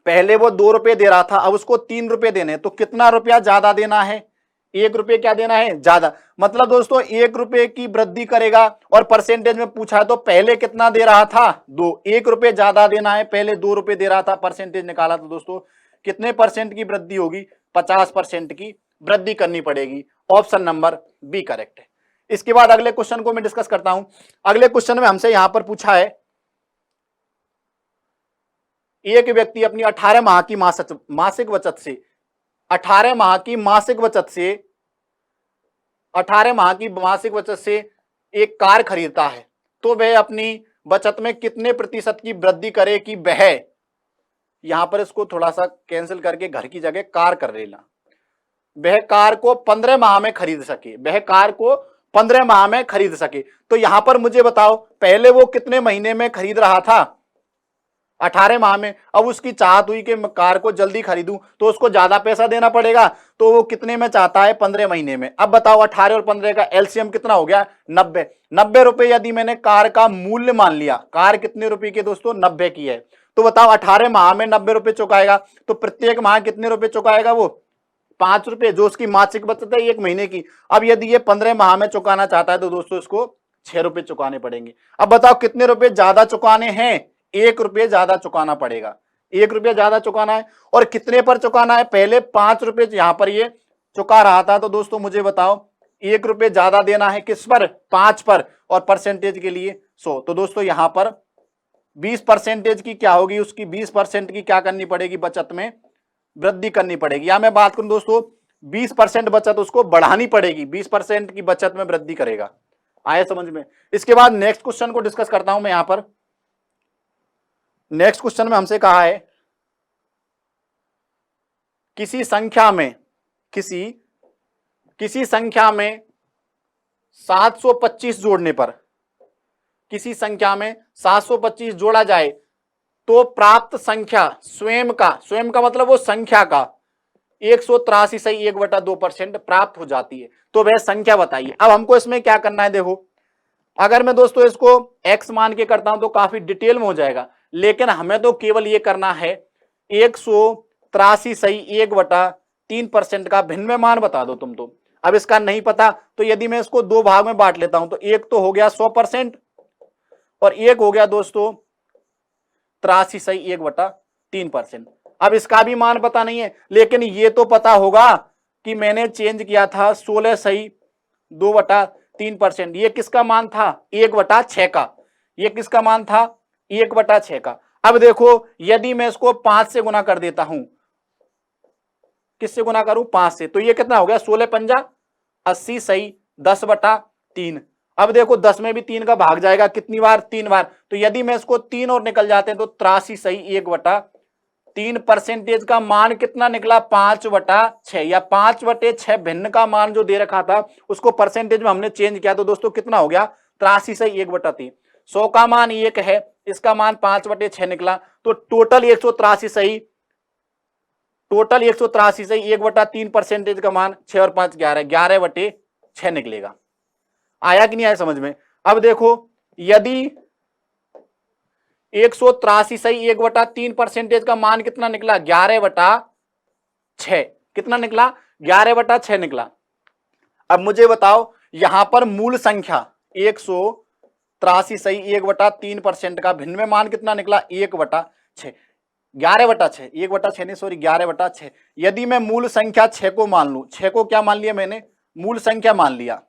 पहले वो 2 रुपए दे रहा था, अब उसको 3 रुपए देने, तो कितना रुपया ज्यादा देना है, 1 रुपए क्या देना है ज्यादा। मतलब दोस्तों 1 रुपए की वृद्धि करेगा, और परसेंटेज में पूछा है तो पहले कितना दे रहा था, 2, 1 रुपए ज्यादा देना है, पहले 2 रुपए दे रहा था, परसेंटेज निकाला तो दोस्तों कितने परसेंट की वृद्धि होगी, 50% की वृद्धि करनी पड़ेगी। ऑप्शन नंबर बी करेक्ट है। इसके बाद अगले क्वेश्चन को मैं डिस्कस करता हूं। अगले क्वेश्चन में हमसे यहां पर पूछा है, एक व्यक्ति अपनी 18 माह की मासिक बचत से 18 माह की मासिक बचत से 18 माह की मासिक बचत से एक कार खरीदता है, तो वह अपनी बचत में कितने प्रतिशत की वृद्धि करे कि वह, यहां पर इसको थोड़ा सा कैंसिल करके घर की जगह कार कर लेना, वह कार को 15 माह में खरीद सके, वह कार को 15 माह में खरीद सके। तो यहां पर मुझे बताओ पहले वो कितने महीने में खरीद रहा था, 18 माह में। अब उसकी चाहत हुई कि मैं कार को जल्दी खरीदूं, तो उसको ज्यादा पैसा देना पड़ेगा, तो वो कितने में चाहता है, 15 महीने में। अब बताओ 18 और 15 का एलसीएम कितना हो गया, 90। 90 रुपए यदि मैंने कार का मूल्य मान लिया, कार कितने रुपए की दोस्तों, 90 की है, तो बताओ 18 माह में 90 रुपए चुकाएगा, तो प्रत्येक माह कितने रुपए चुकाएगा वो, 5 रुपए, जो उसकी मासिक बचत है 1 महीने की। अब यदि ये 15 माह में चुकाना चाहता है तो दोस्तों इसको 6 रुपए चुकाने पड़ेंगे। अब बताओ कितने रुपए ज्यादा चुकाने हैं, 1 रुपये ज्यादा चुकाना पड़ेगा, 1 रुपया ज्यादा चुकाना है। और कितने पर चुकाना है, पहले 5 रुपए यहां पर ये चुका रहा था, तो दोस्तों मुझे बताओ 1 रुपये ज्यादा देना है किस पर, 5 पर, और परसेंटेज के लिए 100। तो दोस्तों यहां पर 20% की क्या होगी, उसकी 20% की क्या करनी पड़ेगी, बचत में वृद्धि करनी पड़ेगी। या मैं बात करूं दोस्तों 20% बचत उसको बढ़ानी पड़ेगी, 20% की बचत में वृद्धि करेगा। आए समझ में। इसके बाद नेक्स्ट क्वेश्चन को डिस्कस करता हूं मैं यहां पर। नेक्स्ट क्वेश्चन में हमसे कहा है, किसी संख्या में 725 जोड़ने पर, किसी संख्या में 725 जोड़ा जाए तो प्राप्त संख्या स्वयं का मतलब वो संख्या का 183.1/2% प्राप्त हो जाती है, तो वह संख्या बताइए। अब हमको इसमें क्या करना है, देखो अगर मैं दोस्तों इसको x मान के करता हूं तो काफी डिटेल में हो जाएगा, लेकिन हमें तो केवल ये करना है 183.1/3% का भिन्न में मान बता दो तुम। तो अब इसका नहीं पता, तो यदि मैं इसको 2 भाग में बांट लेता हूं तो एक तो हो गया 100% और एक हो गया दोस्तों 83.1/3%। अब इसका भी मान पता नहीं है, लेकिन ये तो पता होगा कि मैंने चेंज किया था 16.2/3%। ये किसका मान था, 1/6 का। ये किसका मान था, 1/6 का। अब देखो यदि मैं इसको 5 से गुना कर देता हूं, किससे गुना करूं, 5 से, तो ये कितना हो गया, 16 पंजा 80 सही 10/3। अब देखो 10 में भी 3 का भाग जाएगा, कितनी बार, 3 बार। तो यदि मैं इसको 3 और निकल जाते हैं तो 83.1/3% का मान कितना निकला, 5/6, या 5/6 भिन्न का मान जो दे रखा था उसको परसेंटेज में हमने चेंज किया, तो दोस्तों कितना हो गया, 83.1/3। 100 का मान 1 है, इसका मान 5/6 निकला, तो टोटल 183.1/3% का मान 6 और 5 11, 11/6 निकलेगा। आया कि नहीं आया समझ में। अब देखो यदि 183 सही 1/3% का मान कितना निकला? 11/6। कितना निकला? 11/6 निकला। अब मुझे बताओ यहां पर मूल संख्या 183 सही 1/3% का भिन्न में मान कितना निकला? 1/6। 11/6, 1/6 नहीं सॉरी 11/6। यदि मैं मूल संख्या 6 को मान लू, 6 को क्या मान लिया मैंने? मूल संख्या मान लिया,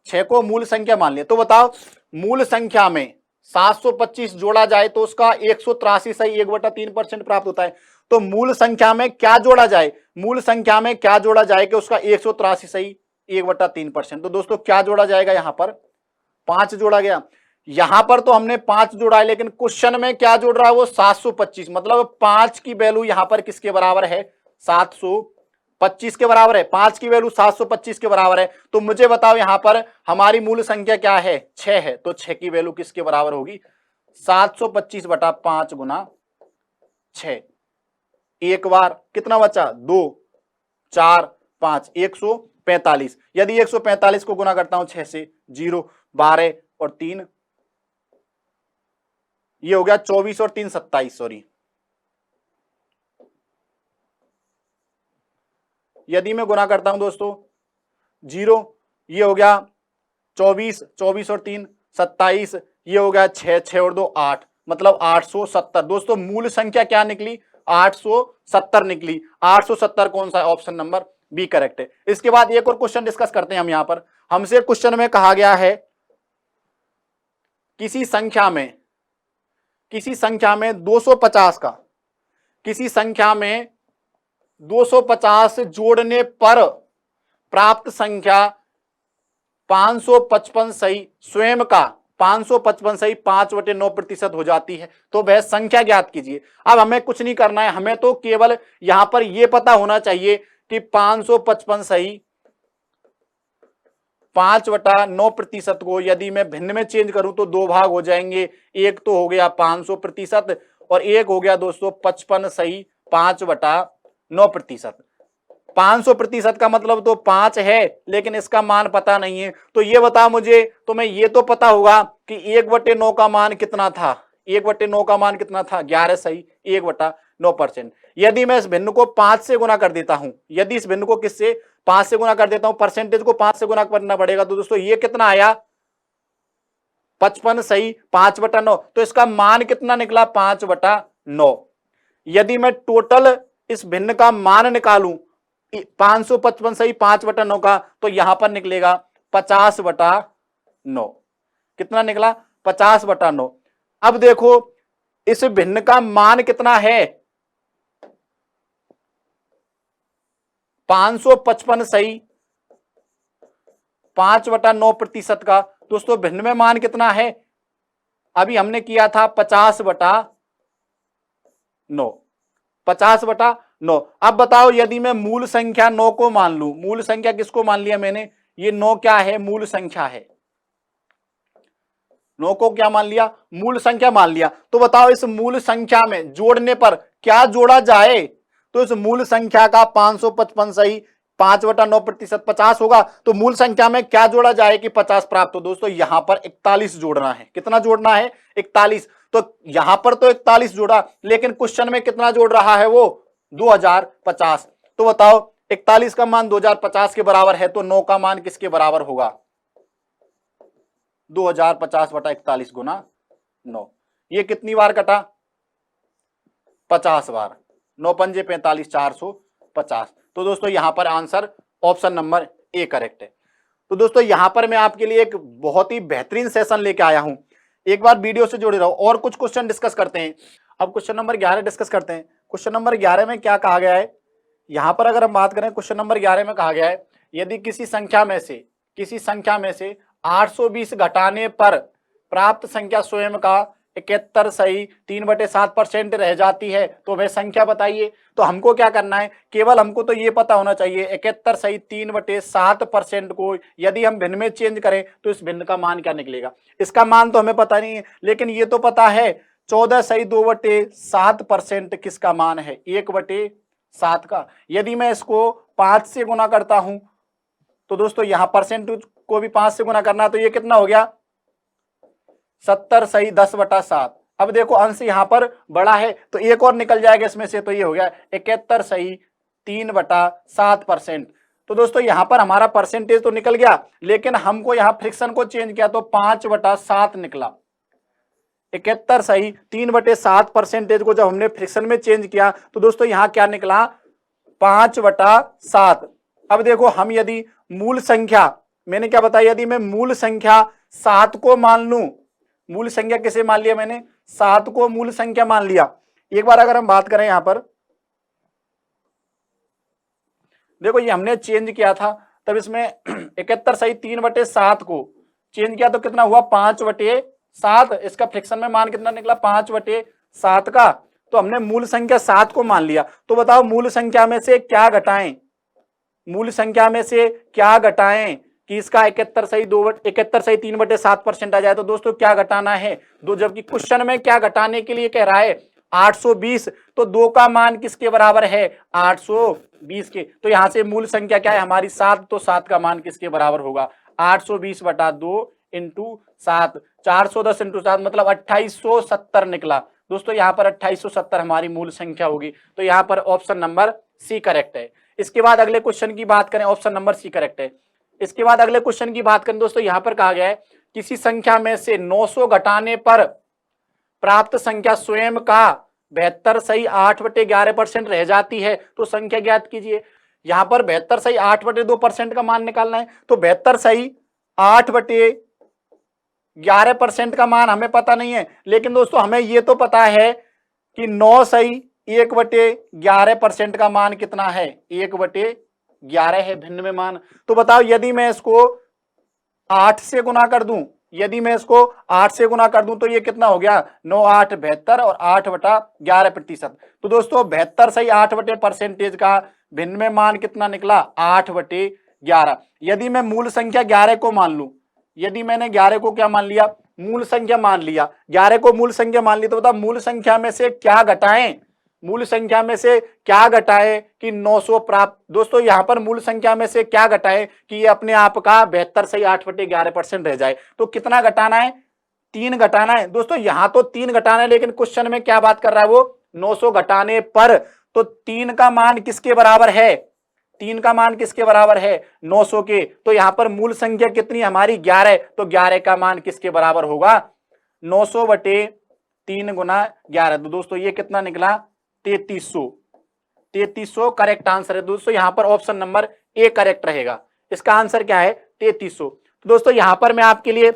6 को मूल संख्या मान लिया। तो बताओ मूल संख्या में 725 जोड़ा जाए तो उसका 183 सही 1/3% प्राप्त होता है। तो मूल संख्या में क्या जोड़ा जाए? मूल संख्या में क्या जोड़ा जाए कि उसका 183 सही 1/3%? तो दोस्तों क्या जोड़ा जाएगा? यहां पर 5 जोड़ा गया। यहां पर तो हमने 5 जोड़ा है, लेकिन क्वेश्चन में क्या जोड़ रहा है? वो 725। मतलब 5 की वैल्यू यहां पर किसके बराबर है? 725 के बराबर है। 5 की वैल्यू 725 के बराबर है। तो मुझे बताओ यहां पर हमारी मूल संख्या क्या है? 6 है। तो 6 की वैल्यू किसके बराबर होगी? 725/5 गुना 6। एक बार कितना बचा? 2 4 5 145। यदि 145 को गुना करता हूं 6 से, 0 12 और 3, ये हो गया 24 और 3 27। सॉरी, यदि मैं गुना करता हूं दोस्तों 0, ये हो गया 24, 24 और 3 27, ये हो गया 6, 6 और 2 8, मतलब 870। दोस्तों मूल संख्या क्या निकली? 870 निकली। 870 कौन सा है? ऑप्शन नंबर बी करेक्ट है। इसके बाद एक और क्वेश्चन डिस्कस करते हैं हम। यहां पर हमसे क्वेश्चन में कहा गया है किसी संख्या में 250 का, किसी संख्या में 250 जोड़ने पर प्राप्त संख्या 555 सही स्वयं का 555 सही 5/9% हो जाती है। तो वह संख्या ज्ञात कीजिए। अब हमें कुछ नहीं करना है, हमें तो केवल यहां पर यह पता होना चाहिए कि 555 सही 5/9% को यदि मैं भिन्न में चेंज करूं तो 2 भाग हो जाएंगे। एक तो हो गया 500% और एक हो गया दोस्तों 55 सही 5/9%। 500% का मतलब तो 5 है, लेकिन इसका मान पता नहीं है। तो ये बता मुझे, तुम्हें ये तो पता होगा कि 1/9 का मान कितना था? 1/9 का मान कितना था? 11 सही 1/9%। यदि मैं इस भिन्न को 5 से गुना कर देता हूं, यदि इस भिन्न को किससे? 5 से गुना कर देता हूं, परसेंटेज को 5 से गुना करना पड़ेगा। तो दोस्तों ये कितना आया? 55 सही 5/9। तो इसका मान कितना निकला? 5/9। यदि मैं टोटल इस भिन्न का मान निकालूं 555 सही 5/9 का, तो यहां पर निकलेगा 50/9। कितना निकला? 50/9। अब देखो इस भिन्न का मान कितना है? 555 सही 5/9% का। दोस्तों भिन्न में मान कितना है? अभी हमने किया था 50/9, 50/9। अब बताओ यदि मैं मूल संख्या 9 को मान लू, मूल संख्या किसको मान लिया मैंने? ये 9 क्या है? मूल संख्या है। 9 को क्या मान लिया? मूल संख्या मान लिया। तो बताओ इस मूल संख्या में जोड़ने पर क्या जोड़ा जाए? तो इस मूल संख्या का 555 सही 5/9% 50 होगा। तो मूल संख्या में क्या जोड़ा जाए कि 50 प्राप्त हो? दोस्तों यहां पर 41 जोड़ना है। कितना जोड़ना है? 41। तो यहां पर तो 41 जोड़ा, लेकिन क्वेश्चन में कितना जोड़ रहा है? वो 2050। तो बताओ 41 का मान 2050 के बराबर है, तो 9 का मान किसके बराबर होगा? 2050/41 गुना 9। ये कितनी बार कटा? 50 बार। 9 पंजे 45, 450। तो दोस्तों यहां पर answer option number A correct है। तो दोस्तों यहां पर मैं आपके लिए एक बहुत ही बेहतरीन सेशन लेके आया हूं। एक बार वीडियो से जुड़े रहो और कुछ क्वेश्चन डिस्कस करते हैं। अब क्वेश्चन नंबर 11 डिस्कस करते हैं। क्वेश्चन नंबर 11 में क्या कहा गया है? यहां पर अगर हम बात करें, क्वेश्चन नंबर 11 में कहा गया है यदि किसी संख्या में से 820 घटाने पर प्राप्त संख्या स्वयं का 71 सही 3/7% रह जाती है, तो वह संख्या बताइए। तो हमको क्या करना है? केवल हमको तो ये पता होना चाहिए 71 सही 3/7% को यदि हम भिन्न में चेंज करें तो इस भिन्न का मान क्या निकलेगा। इसका मान तो हमें पता नहीं है, लेकिन ये तो पता है 14 सही 2/7% किसका मान है? 1/7 का। यदि मैं इसको 5 से गुना करता हूं, तो दोस्तों यहां परसेंटेज को भी 5 से गुना करना, तो ये कितना हो गया? 70 सही 10/7। अब देखो अंश यहां पर बड़ा है तो एक और निकल जाएगा इसमें से, तो ये हो गया 71 सही 3/7%। तो दोस्तों यहां पर हमारा परसेंटेज तो निकल गया, लेकिन हमको यहां फ्रिक्शन को चेंज किया तो 5/7 निकला। 71 सही 3/7% को जब हमने फ्रिक्शन में चेंज किया तो दोस्तों यहां क्या निकला 5/7। अब देखो हम यदि मूल संख्या, मैंने क्या बताया, यदि मैं मूल संख्या 7 को मान लूं, मूल संख्या किसे मान लिया मैंने, 7 को मूल संख्या मान लिया। एक बार अगर हम बात करें यहां पर, देखो ये हमने चेंज किया था तब इसमें 71 सही 3/7 को चेंज किया तो कितना हुआ 5/7। इसका फ्रिक्शन में मान कितना निकला 5/7 का। तो हमने मूल संख्या 7 को मान लिया। तो बताओ मूल संख्या में से क्या घटाएं, मूल संख्या में से क्या घटाएं कि इसका 71 सही 3/7% आ जाए। तो दोस्तों क्या घटाना है दो, जबकि क्वेश्चन में क्या घटाने के लिए कह रहा है 820। तो 2 का मान किसके बराबर है 820 के। तो यहां से मूल संख्या क्या है हमारी 7, तो 7 का मान किसके बराबर होगा 820/2 इंटू 7, 410 इंटू 7 मतलब 2870 निकला। दोस्तों यहां पर 2870 हमारी मूल संख्या होगी। तो यहां पर ऑप्शन नंबर सी करेक्ट है। इसके बाद अगले क्वेश्चन की बात करें, ऑप्शन नंबर सी करेक्ट है। इसके बाद अगले क्वेश्चन की बात करें दोस्तों, यहां पर कहा गया है किसी संख्या में से 900 घटाने पर प्राप्त संख्या स्वयं का 72 सही 8/11% रह जाती है, तो संख्या ज्ञात कीजिए। यहां पर 72 सही 8/2% का मान निकालना है। तो 72 सही 8/11% का मान हमें पता नहीं है, लेकिन दोस्तों हमें यह तो पता है कि 9 सही 1/11% का मान कितना है 1/11 है भिन्न में मान। तो बताओ यदि मैं इसको 8 से गुना कर दूं, यदि मैं इसको 8 से गुना कर दूं तो ये कितना हो गया 9 8 72 और 8/11%। तो दोस्तों 72 सही 8% का भिन्न में मान कितना निकला 8/11। यदि मैं मूल संख्या 11 को मान लूं, यदि मैंने 11 को क्या मान लिया मूल संख्या मान लिया, 11 को मूल संख्या मान ली, तो बताओ मूल संख्या में से क्या घटाएं, मूल संख्या में से क्या घटाएं कि 900 प्राप्त। दोस्तों यहां पर मूल संख्या में से क्या घटाएं कि ये अपने आप का 72 सही 8/11% रह जाए। तो कितना घटाना है 3 घटाना है। दोस्तों यहां तो 3 घटाना है, लेकिन क्वेश्चन में क्या बात कर रहा है वो 900 घटाने पर। तो 3 का मान किसके बराबर है, 3 का मान किसके बराबर है 900 के। तो यहां पर मूल संख्या कितनी हमारी 11, तो 11 का मान किसके बराबर होगा 900/3 गुना 11। तो दोस्तों ये कितना निकला 3300 करेक्ट आंसर है। दोस्तों यहां पर ऑप्शन नंबर ए करेक्ट रहेगा। इसका आंसर क्या है 3300। तो दोस्तों यहां पर मैं आपके लिए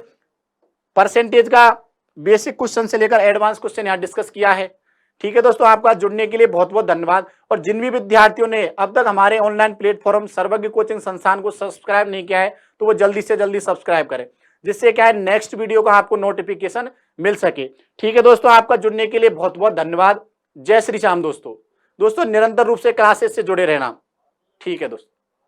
परसेंटेज का बेसिक क्वेश्चन से लेकर एडवांस क्वेश्चन यहां डिस्कस किया है। ठीक है दोस्तों, आपका जुड़ने के लिए बहुत बहुत धन्यवाद। और जिन भी विद्यार्थियों ने अब तक हमारे ऑनलाइन प्लेटफॉर्म सर्वज्ञ कोचिंग संस्थान को सब्सक्राइब नहीं किया है तो वो जल्दी से जल्दी सब्सक्राइब करें, जिससे क्या है नेक्स्ट वीडियो का आपको नोटिफिकेशन मिल सके। ठीक है दोस्तों, आपका जुड़ने के लिए बहुत बहुत धन्यवाद। जय श्री राम दोस्तों। दोस्तों निरंतर रूप से क्लासेस से जुड़े रहना। ठीक है दोस्तों।